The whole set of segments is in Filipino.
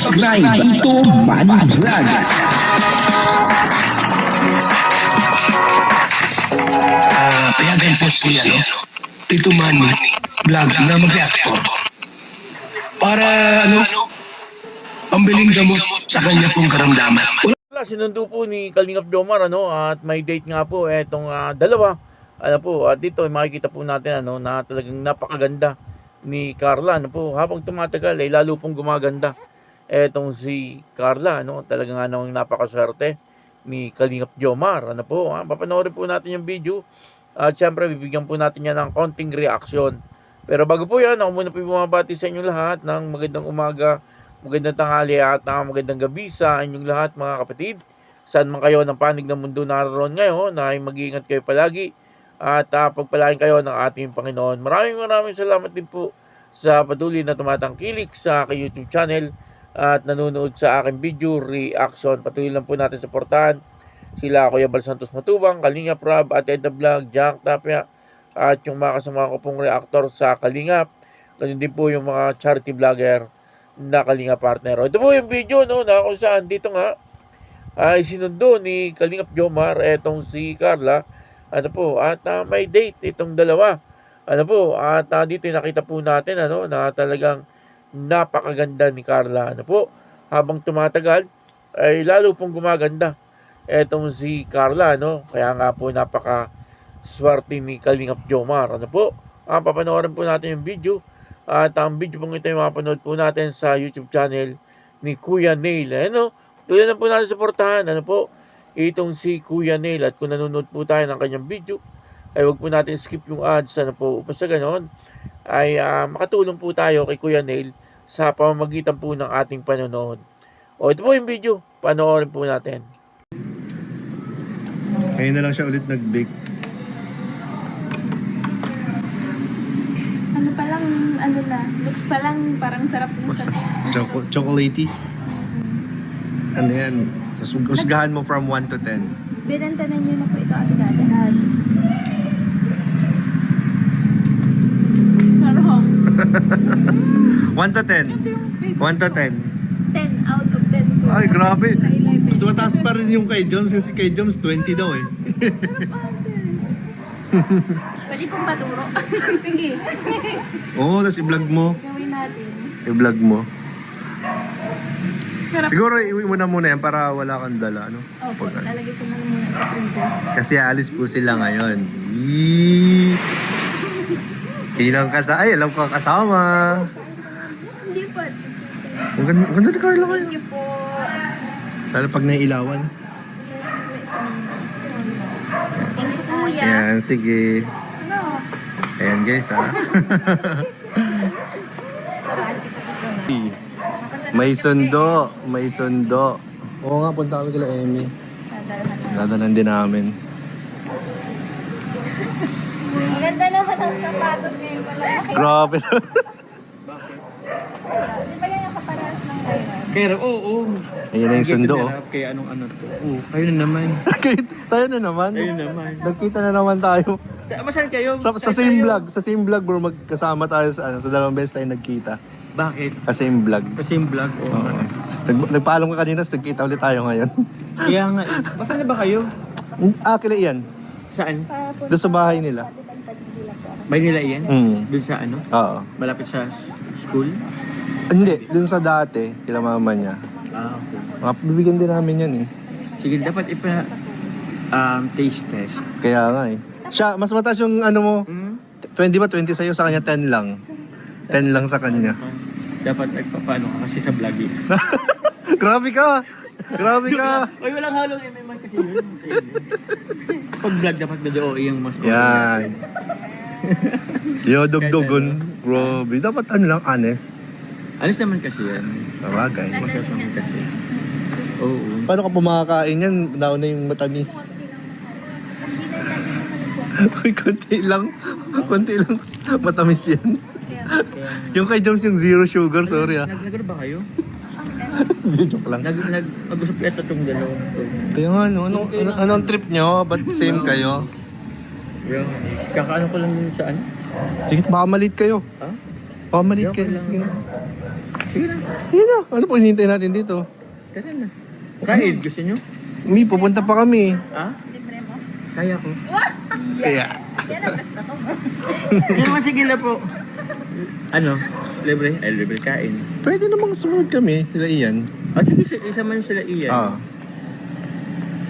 subscribe dito Manny Vlog. Payagan po si Tito Manny Vlog na mag-reactor para pambiling gamot sa kanya pong karamdaman. Sinundo po ni Kalingap Jomar at may date nga po etong dalawa. At dito makikita po natin na talagang napakaganda ni Carla habang tumatagal ay lalo pong gumaganda etong si Carla talagang napakaswerte ni Kalingap Jomar papanoorin po natin yung video at syempre bibigyan po natin yan ng konting reaksyon. Pero bago po yan, ako muna po bumabati sa inyong lahat ng magandang umaga, magandang tanghali at magandang gabi sa inyong lahat mga kapatid. Saan man kayo ng panig ng mundo naroon ngayon, ay mag-iingat kayo palagi at pagpalain kayo ng ating Panginoon. Maraming salamat din po sa patuloy na tumatangkilik sa aking YouTube channel at nanonood sa aking video reaction. Patuloy lang po natin suportahan sila Kuya Bal Santos Matubang, Kalingap Rob at Edna Vlog, Jack Tapia at yung mga kasama ko pong reactor sa Kalingap. Ganun din po yung mga charity vlogger na Kalingap partner. Ito po yung video na kung saan dito nga ay sinundo ni Kalingap Jomar etong si Carla at may date itong dalawa at dito nakita po natin na talagang napakaganda ni Carla habang tumatagal ay lalo pong gumaganda etong si Carla kaya nga po napaka swerte ni Kalingap Jomar papanoorin po natin yung video at ang video pong ito ay mapanood po natin sa YouTube channel ni Kuya Neil tuloy na po natin suportahan itong si Kuya Neil at kung nanonood po tayo ng kanyang video ay wag po natin skip yung ads upang sa ganon ay makatulong po tayo kay Kuya Neil sa pamamagitan po ng ating panonood. Ito po yung video, panoorin po natin. Ngayon na lang siya ulit nag-bake. Looks pa lang parang sarap ng Chocolatey. Ano yan? Tapos husgahan mo from 1 to 10. Binantanan niyo na po ito agad. Parang 1 to 10. 1 to 10. 10 out of 10 po. Ay, grabe. Mas mataas pa rin yung kay Joms kasi kay Joms 20 daw eh. Pwede pong paturo. Sige. Oo, tapos i-vlog mo. Gawin natin. I-vlog mo. Sarap. Siguro iuwi mo na muna yan para wala kang dala, Opo, lalagay ko na muna sa freezer. Kasi alis po sila ngayon. Yee! Sinong kasama? Ay, alam ko ang kasama. Hindi po. Ang ganda ni Carla kayo. Thank you po. Lalo pag naiilawan. Thank you, kuya. Ayan, sige. Ano? Ayan guys, ha. May sundo. May sundo. Oo nga, punta kami kila Emmy. Dadalan din namin. Maganda naman ang sapatos ngayon pala. Grabe. Di ba yan yung kaparehas ng ngayon? Pero oo. Ayan na yung sundo. Oh. Kaya anong ano to? Oo, kayo na naman. Tayo na naman. Kayo naman. Nagkita na naman tayo. Masan kayo? Sa same vlog. Sa same vlog bro, magkasama tayo sa dalawang beses tayo nagkita. Bakit? Sa same vlog. Same vlog? Oo. Nagpaalam ka kanina, nagkita ulit tayo ngayon. Kaya nga eh. Masan na ba kayo? Kila iyan. Saan? Doon sa bahay nila. Bay nila iyan? Doon sa ano? Oo. Malapit sa school? Hindi, doon sa dati, kila mama niya. Okay. Bibigyan din namin yan eh. Sige, dapat taste test. Kaya nga eh. Siya, mas mataas yung ano mo, Hmm? 20 ba? 20 sa'yo, sa kanya 10 lang. 10 lang sa kanya. Dapat nagpapaano ka kasi sa vlog eh. Grabe ka! Grabe ka! Uy, walang halong MMR kasi yun. Pag vlog dapat medyo OA yung mas Yan. Yo, dugdugon. Grabe. Dapat ano lang, honest. Alis naman kasi yan. Sabagay. Masarap naman kasi. Oo. Paano ka pumakakain yan? Nauna yung matamis. Uy, konti lang. Konti lang. Matamis yan. Yung kay Jones yung zero sugar, sorry ah. Nagano ba kayo? Hindi, joke lang. Nag-usap yata itong dalawang to. Kaya nga, anong trip nyo? Ba't same kayo? Yung, kakaano ko lang sa ano? Sige, baka malit kayo. Ha? Baka malit Joke kayo. lang. Sige na. Sige na. Sige na. Ano po hinihintay natin dito? Tara na. Kain, gusto nyo? Mi, pupunta pa kami. Ha? Libre mo? Kaya ko. Kaya. Yan ang gusto ko. Hindi naman sige na po. Ano? Libre? Ay, libre kain. Pwede namang sumunod kami, sila Ian. Sige, isa man sila Ian. Ah.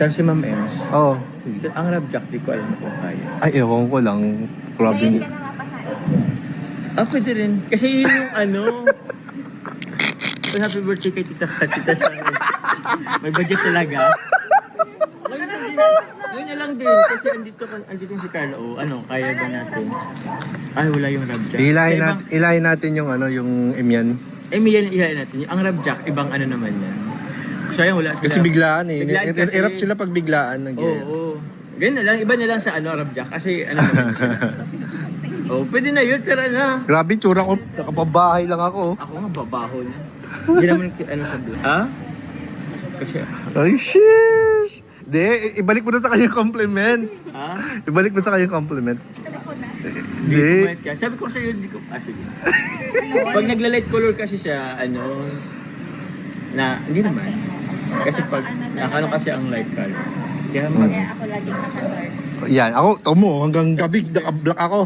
Tapos si Ma'am Ems. Oo. Sige. Ang Rab Jack, di ko alam kung kaya. Ay, ewan ko lang. Grabe. Ngayon ka na mapasain. Pwede rin. Kasi yun yung ano. Happy birthday kay Tita Siya. May budget talaga. Ngayon na lang din. Kasi andito si Carla. Oh, ano, kaya ba natin? Ay, wala yung Rab Jack. Ilahin natin yung ano, yung Emian. Yan, ilahin natin. Ang Rab Jack, ibang ano naman yan. Sayang wala sila. Kasi biglaan eh. Biglaan kasi- Erap sila pag biglaan. Oo. Ganyan na lang. Iba na lang sa ano, Rab Jack. Kasi ano naman sila. Pwede na yun. Tara na. Grabe, tsura ko. Nakapabahay lang ako. Ako nga babaho na. Hindi naman ano sa vlog. Ha? Kasi, Ay, sheesh! Hindi, ibalik mo na sa kanyang compliment. ha? Ibalik mo sa kanyang compliment. Hindi. Hindi. Sabi ko sa'yo, hindi ko, sige. Pag nagla-light color kasi siya, ano, hindi naman. Kasi pag, nakano kasi ang light color. Kaya Kaya ako laging naka-dark. Yan, ako, tomo, hanggang gabi, naka-black ako.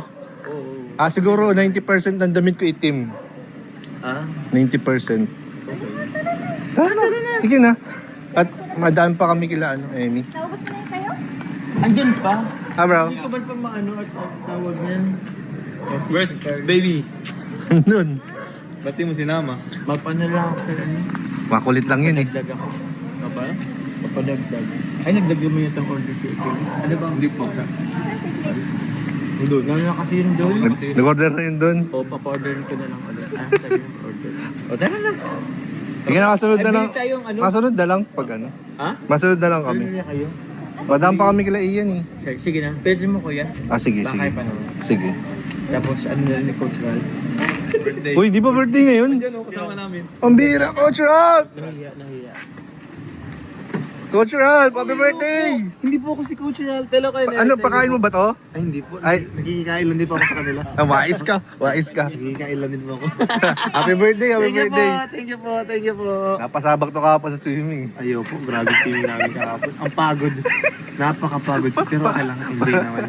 oo. Siguro 90% ng damit ko itim. 90%. Tara na. Sige na. At madaan pa kami kila, Amy. Naubos mo na yung sayo? Andyan pa? Bro. Hindi ko ba pa maano at tawag niyan? Where's baby? Nun. Bati mo sinama? Mapanala ako sa ano? Makulit lang yun eh. Nagdag ako. Apa? Papadagdag. Ay, nagdagdag mo yung order si Ike. Ano ba? Hindi po. Doon. Ano kasi yun doon? Nag-order na yun dun. O, pa-order ko na lang ulit. Tayo yung order. O, tara na. Sige na, kasunod na lang. Ay, bili tayong ano? Kasunod na lang pag ano. Ha? Masunod na lang kami. Ano na kayo? Madaan pa kami kila Ian eh. Sige na. Pwede mo kuya. Sige, Baka sige. pa naman. Sige. Tapos ano na ni Coach Ral? Birthday. Uy, di ba birthday ngayon? Diyan o, kasama namin. Ang bira, Coach Rob! Nahiya. Coach Rob, happy birthday! Hindi po ako si Coach Ral. Telo kayo na. Ano, pakain mo ba to? Ay, hindi po. Ay. Nagkikikain lang din po ako sa kanila. Wais ka, wais ka. Nagkikikain lang din po ako. Happy birthday, happy Thank you po, birthday. thank you po. Napasabak to kahapon sa swimming. Ayaw po, grabe feeling namin kahapon. Ang pagod. Napakapagod. Pero okay lang, enjoy naman.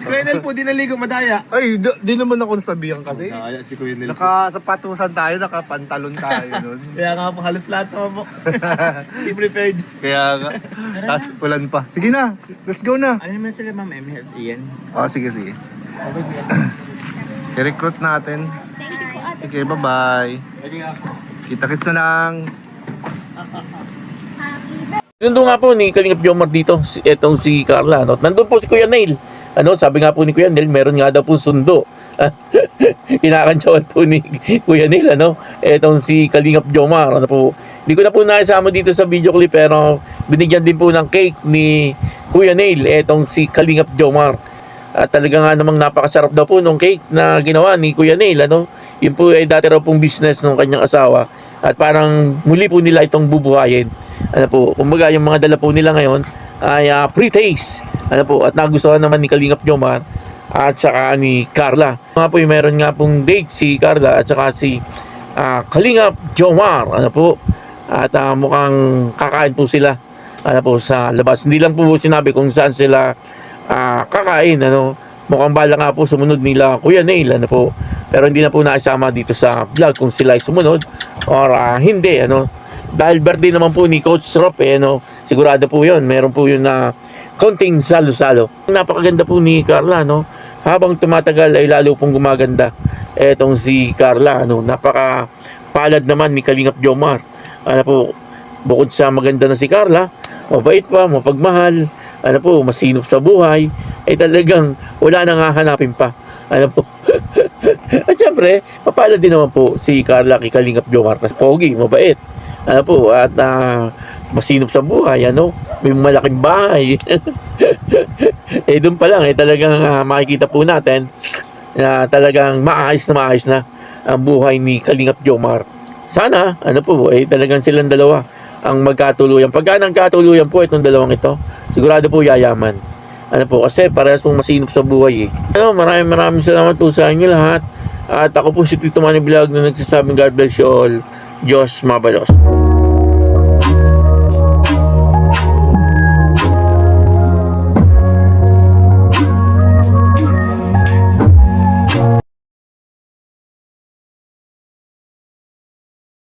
Si Kuya Nel po, di naligo, madaya. Ay, di naman ako nasabihan kasi. Kaya si Kuya Nel po. Nakasapatusan tayo, nakapantalon tayo nun. Kaya nga po, halos lahat naman po. Hindi prepared. Kaya nga. Tapos ulan pa. Sige na, let's go na. Ano naman sila Ma'am Emmy at Ian? Sige, sige. Okay, kuya. I-recruit natin. Thank you po, ate. Sige, bye-bye. Pwede nga ako. Kita-kits na lang. Nandun nga po ni Kalingap Jomar dito, etong si Carla. No? Nandun po si Kuya Neil. Sabi nga po ni Kuya Neil, meron nga daw po sundo. Kinakantsawan po ni Kuya Neil, etong si Kalingap Jomar. Hindi ko na po naisama dito sa video clip, pero binigyan din po ng cake ni Kuya Neil, etong si Kalingap Jomar. At talaga nga namang napakasarap daw po nung cake na ginawa ni Kuya Neil. Yun po ay dati raw pong business ng kanyang asawa. At parang muli po nila itong bubuhayin. Kumbaga yung mga dala po nila ngayon ay pre-taste. At nagustuhan naman ni Kalingap Jomar at saka ni Carla. Nga po yung meron nga pong date si Carla at saka si Kalingap Jomar. At mukhang kakain po sila sa labas. Hindi lang po sinabi kung saan sila kakain. Mukhang bala nga po sumunod nila Kuya Neil. Pero hindi na po naisama dito sa vlog kung sila ay sumunod or hindi. Dahil birthday naman po ni Coach Rob, sigurado po yun. Meron po yun na konting salo-salo. Napakaganda po ni Carla. Habang tumatagal ay lalo pong gumaganda etong si Carla. Napakapalad naman ni Kalingap Jomar. Bukod sa maganda na si Carla, mabait pa, mapagmahal, masinop sa buhay, ay talagang wala nang hahanapin pa. At syempre, mapalad din naman po si Carla kay Kalingap Jomar. Pogi, mabait. At masinop sa buhay, may malaking bahay. Doon pa lang, talagang makikita po natin na talagang maayos na ang buhay ni Kalingap Jomar. Sana, talagang silang dalawa ang magkatuluyan. Pagka nagkatuluyan po itong dalawang ito, sigurado po yayaman. Kasi parehas pong masinop sa buhay. Maraming salamat po sa inyo lahat. At ako po si Tito Manny Vlog na nagsasabing God bless you all. Diyos mabalos.